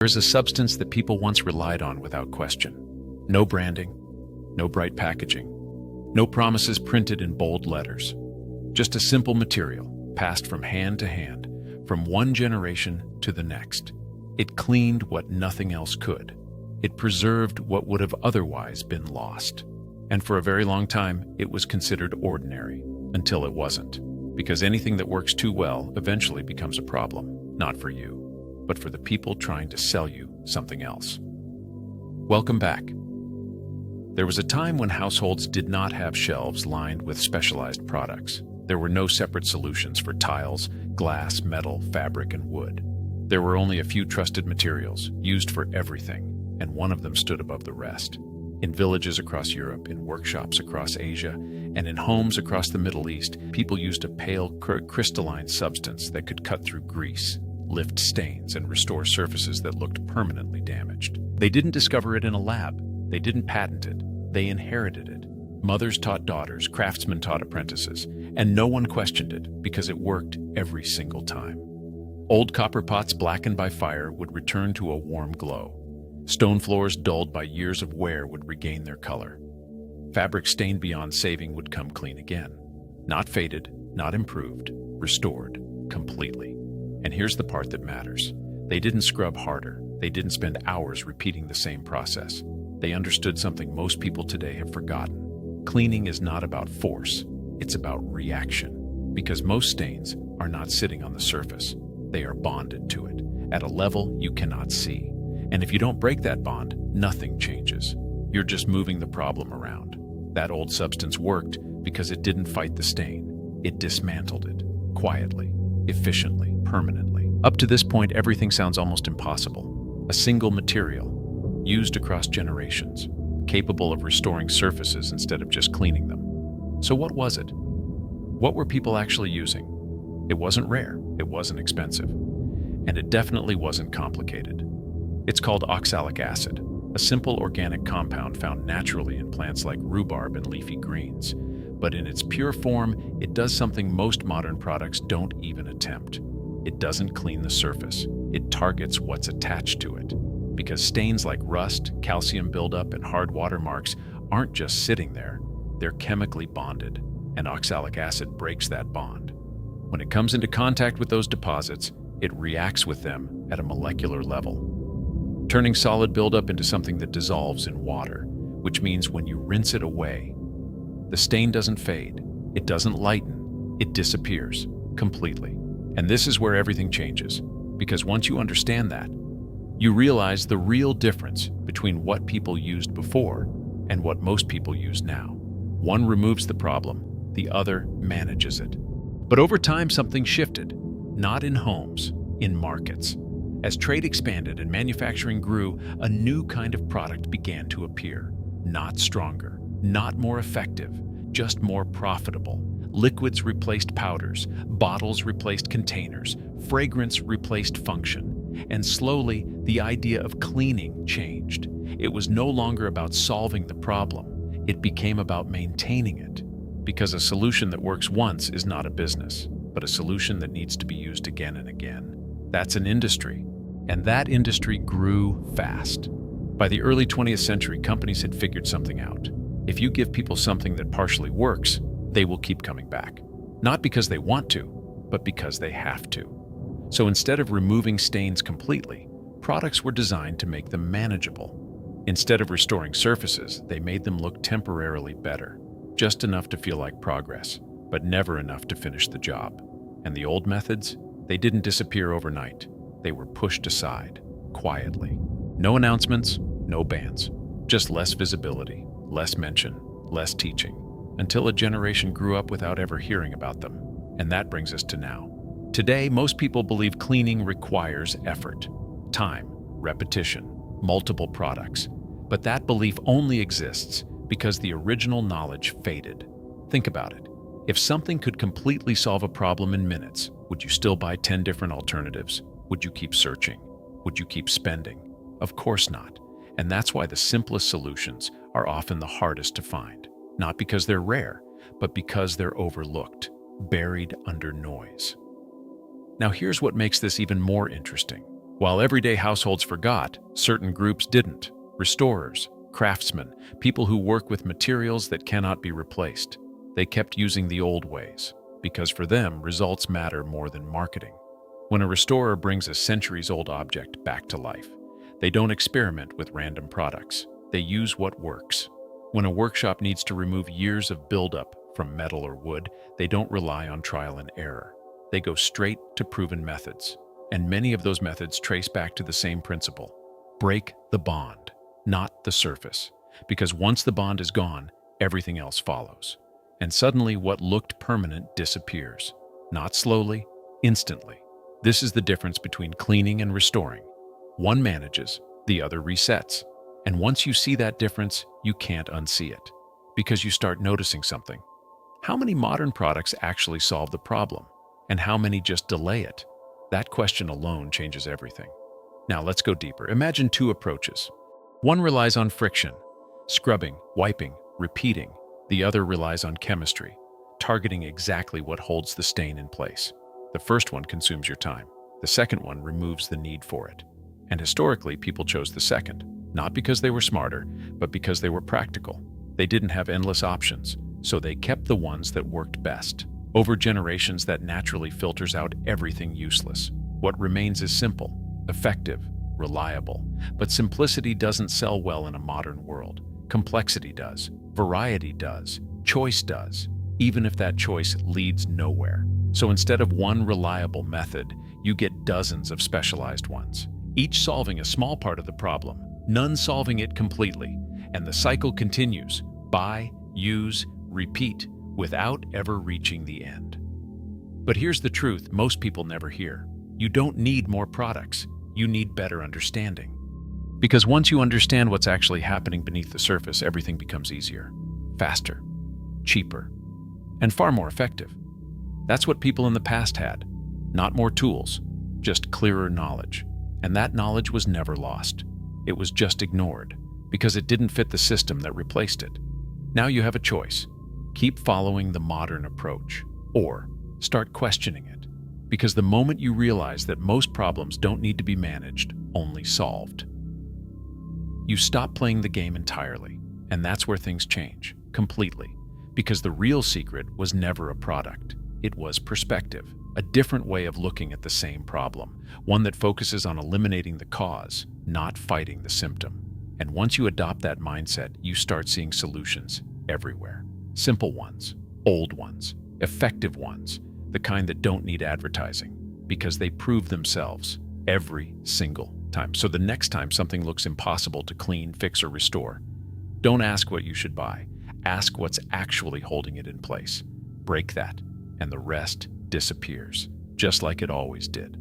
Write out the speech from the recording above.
There is a substance that people once relied on without question. No branding, no bright packaging, no promises printed in bold letters. Just a simple material passed from hand to hand, from one generation to the next. It cleaned what nothing else could. It preserved what would have otherwise been lost. And for a very long time, it was considered ordinary, until it wasn't. Because anything that works too well eventually becomes a problem, not for you, but for the people trying to sell you something else. Welcome back. There was a time when households did not have shelves lined with specialized products. There were no separate solutions for tiles, glass, metal, fabric, and wood. There were only a few trusted materials, used for everything, and one of them stood above the rest. In villages across Europe, in workshops across Asia, and in homes across the Middle East, people used a pale, crystalline substance that could cut through grease, lift stains, and restore surfaces that looked permanently damaged. They didn't discover it in a lab. They didn't patent it. They inherited it. Mothers taught daughters, craftsmen taught apprentices, and no one questioned it because it worked every single time. Old copper pots blackened by fire would return to a warm glow. Stone floors dulled by years of wear would regain their color. Fabric stained beyond saving would come clean again. Not faded, not improved, restored completely. And here's the part that matters. They didn't scrub harder. They didn't spend hours repeating the same process. They understood something most people today have forgotten. Cleaning is not about force. It's about reaction. Because most stains are not sitting on the surface. They are bonded to it, at a level you cannot see. And if you don't break that bond, nothing changes. You're just moving the problem around. That old substance worked because it didn't fight the stain. It dismantled it, quietly, efficiently, permanently. Up to this point, everything sounds almost impossible. A single material, used across generations, capable of restoring surfaces instead of just cleaning them. So what was it? What were people actually using? It wasn't rare, it wasn't expensive, and it definitely wasn't complicated. It's called oxalic acid, a simple organic compound found naturally in plants like rhubarb and leafy greens. But in its pure form, it does something most modern products don't even attempt. It doesn't clean the surface. It targets what's attached to it. Because stains like rust, calcium buildup, and hard watermarks aren't just sitting there. They're chemically bonded, and oxalic acid breaks that bond. When it comes into contact with those deposits, it reacts with them at a molecular level, turning solid buildup into something that dissolves in water, which means when you rinse it away, the stain doesn't fade, it doesn't lighten, it disappears completely. And this is where everything changes, because once you understand that, you realize the real difference between what people used before and what most people use now. One removes the problem, the other manages it. But over time, something shifted, not in homes, in markets. As trade expanded and manufacturing grew, a new kind of product began to appear. Not stronger, not more effective, just more profitable. Liquids replaced powders, bottles replaced containers, fragrance replaced function. And slowly, the idea of cleaning changed. It was no longer about solving the problem. It became about maintaining it. Because a solution that works once is not a business, but a solution that needs to be used again and again. That's an industry. And that industry grew fast. By the early 20th century, companies had figured something out. If you give people something that partially works, they will keep coming back. Not because they want to, but because they have to. So instead of removing stains completely, products were designed to make them manageable. Instead of restoring surfaces, they made them look temporarily better, just enough to feel like progress, but never enough to finish the job. And the old methods, they didn't disappear overnight. They were pushed aside, quietly. No announcements, no bans, just less visibility, less mention, less teaching, until a generation grew up without ever hearing about them. And that brings us to now. Today, most people believe cleaning requires effort, time, repetition, multiple products. But that belief only exists because the original knowledge faded. Think about it. If something could completely solve a problem in minutes, would you still buy 10 different alternatives? Would you keep searching? Would you keep spending? Of course not. And that's why the simplest solutions are often the hardest to find. Not because they're rare, but because they're overlooked, buried under noise. Now here's what makes this even more interesting. While everyday households forgot, certain groups didn't. Restorers, craftsmen, people who work with materials that cannot be replaced. They kept using the old ways, because for them, results matter more than marketing. When a restorer brings a centuries-old object back to life, they don't experiment with random products. They use what works. When a workshop needs to remove years of buildup from metal or wood, they don't rely on trial and error. They go straight to proven methods. And many of those methods trace back to the same principle. Break the bond, not the surface. Because once the bond is gone, everything else follows. And suddenly what looked permanent disappears. Not slowly, instantly. This is the difference between cleaning and restoring. One manages, the other resets. And once you see that difference, you can't unsee it. Because you start noticing something. How many modern products actually solve the problem? And how many just delay it? That question alone changes everything. Now let's go deeper. Imagine two approaches. One relies on friction, scrubbing, wiping, repeating. The other relies on chemistry, targeting exactly what holds the stain in place. The first one consumes your time. The second one removes the need for it. And historically, people chose the second, not because they were smarter, but because they were practical. They didn't have endless options, so they kept the ones that worked best. Over generations, that naturally filters out everything useless. What remains is simple, effective, reliable. But simplicity doesn't sell well in a modern world. Complexity does. Variety does. Choice does. Even if that choice leads nowhere. So instead of one reliable method, you get dozens of specialized ones, each solving a small part of the problem, none solving it completely. And the cycle continues. Buy, use, repeat, without ever reaching the end. But here's the truth most people never hear. You don't need more products. You need better understanding. Because once you understand what's actually happening beneath the surface, everything becomes easier, faster, cheaper, and far more effective. That's what people in the past had. Not more tools, just clearer knowledge. And that knowledge was never lost. It was just ignored, because it didn't fit the system that replaced it. Now you have a choice. Keep following the modern approach, or start questioning it. Because the moment you realize that most problems don't need to be managed, only solved, you stop playing the game entirely. And that's where things change, completely. Because the real secret was never a product. It was perspective, a different way of looking at the same problem, one that focuses on eliminating the cause, not fighting the symptom. And once you adopt that mindset, you start seeing solutions everywhere. Simple ones, old ones, effective ones, the kind that don't need advertising, because they prove themselves every single time. So the next time something looks impossible to clean, fix, or restore, don't ask what you should buy. Ask what's actually holding it in place. Break that, and the rest disappears, just like it always did.